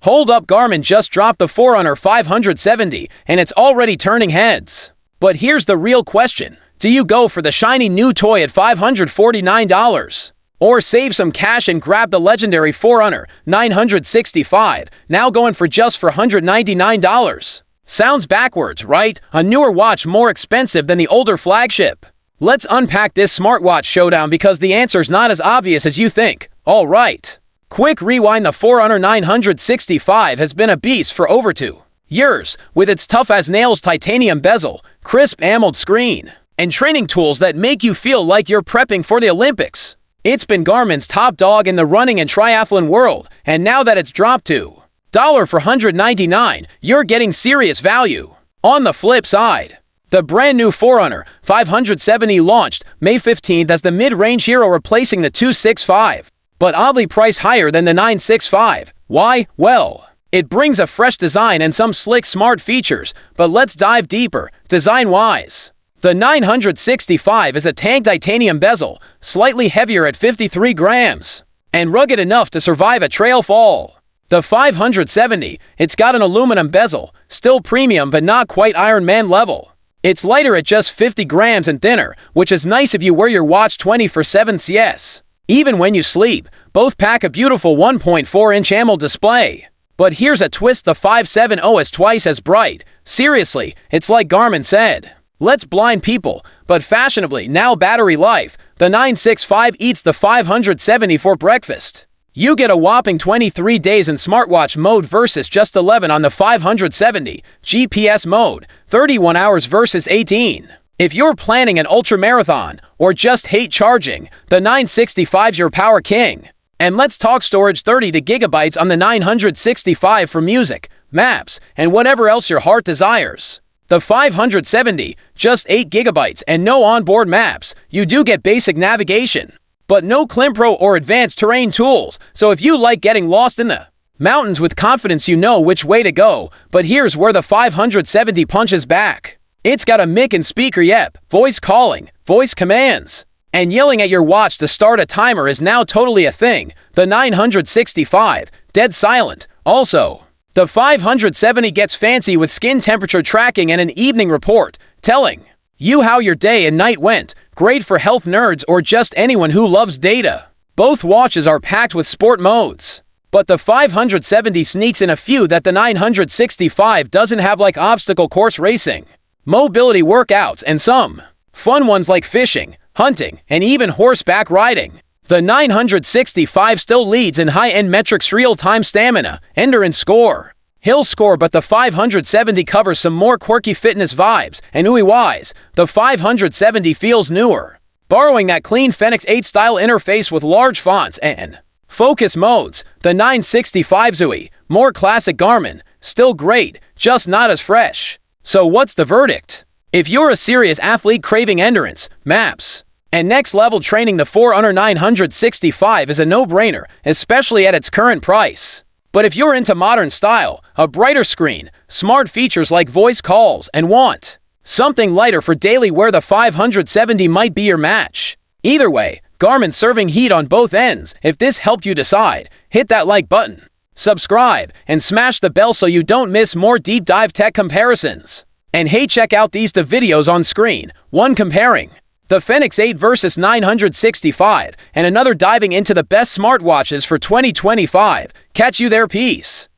Hold up, Garmin just dropped the Forerunner 570 and it's already turning heads. But here's the real question. Do you go for the shiny new toy at $549? Or save some cash and grab the legendary Forerunner 965, now going for just $199? Sounds backwards, right? A newer watch more expensive than the older flagship. Let's unpack this smartwatch showdown because the answer's not as obvious as you think. Alright. Quick rewind, the Forerunner 965 has been a beast for over 2 years, with its tough-as-nails titanium bezel, crisp AMOLED screen, and training tools that make you feel like you're prepping for the Olympics. It's been Garmin's top dog in the running and triathlon world, and now that it's dropped to $1 for $199, you're getting serious value. On the flip side, the brand new Forerunner 570 launched May 15th as the mid-range hero, replacing the 265, but oddly priced higher than the 965. Why? Well, it brings a fresh design and some slick smart features, but let's dive deeper, design-wise. The 965 is a tank titanium bezel, slightly heavier at 53 grams, and rugged enough to survive a trail fall. The 570, it's got an aluminum bezel, still premium but not quite Iron Man level. It's lighter at just 50 grams and thinner, which is nice if you wear your watch 24/7. Yes. Even when you sleep, both pack a beautiful 1.4-inch AMOLED display. But here's a twist, the 570 is twice as bright. Seriously, it's like Garmin said, let's blind people, but fashionably. Now battery life, the 965 eats the 570 for breakfast. You get a whopping 23 days in smartwatch mode versus just 11 on the 570, GPS mode, 31 hours versus 18. If you're planning an ultramarathon or just hate charging, the 965's your power king. And let's talk storage, 32 gigabytes on the 965 for music, maps, and whatever else your heart desires. The 570, just 8 gigabytes and no onboard maps. You do get basic navigation, but no ClimPro or advanced terrain tools, so if you like getting lost in the mountains with confidence, you know which way to go. But here's where the 570 punches back. It's got a mic and speaker, yep, voice calling, voice commands, and yelling at your watch to start a timer is now totally a thing. The 965, dead silent. Also, the 570 gets fancy with skin temperature tracking and an evening report, telling you how your day and night went. Great for health nerds or just anyone who loves data. Both watches are packed with sport modes, but the 570 sneaks in a few that the 965 doesn't have, like obstacle course racing, mobility workouts, and some fun ones like fishing, hunting, and even horseback riding. The 965 still leads in high-end metrics: real-time stamina, endurance score, hill score, but the 570 covers some more quirky fitness vibes, and ooey-wise, the 570 feels newer, borrowing that clean Fenix 8 style interface with large fonts and focus modes. The 965's ooey, more classic Garmin, still great, just not as fresh. So what's the verdict? If you're a serious athlete craving endurance, maps, and next-level training, the Forerunner 965 is a no-brainer, especially at its current price. But if you're into modern style, a brighter screen, smart features like voice calls, and want something lighter for daily wear, the 570 might be your match. Either way, Garmin's serving heat on both ends. If this helped you decide, hit that like button, subscribe, and smash the bell so you don't miss more deep dive tech comparisons. And hey, check out these two videos on screen, one comparing the Fenix 8 versus 965, and another diving into the best smartwatches for 2025. Catch you there, peace.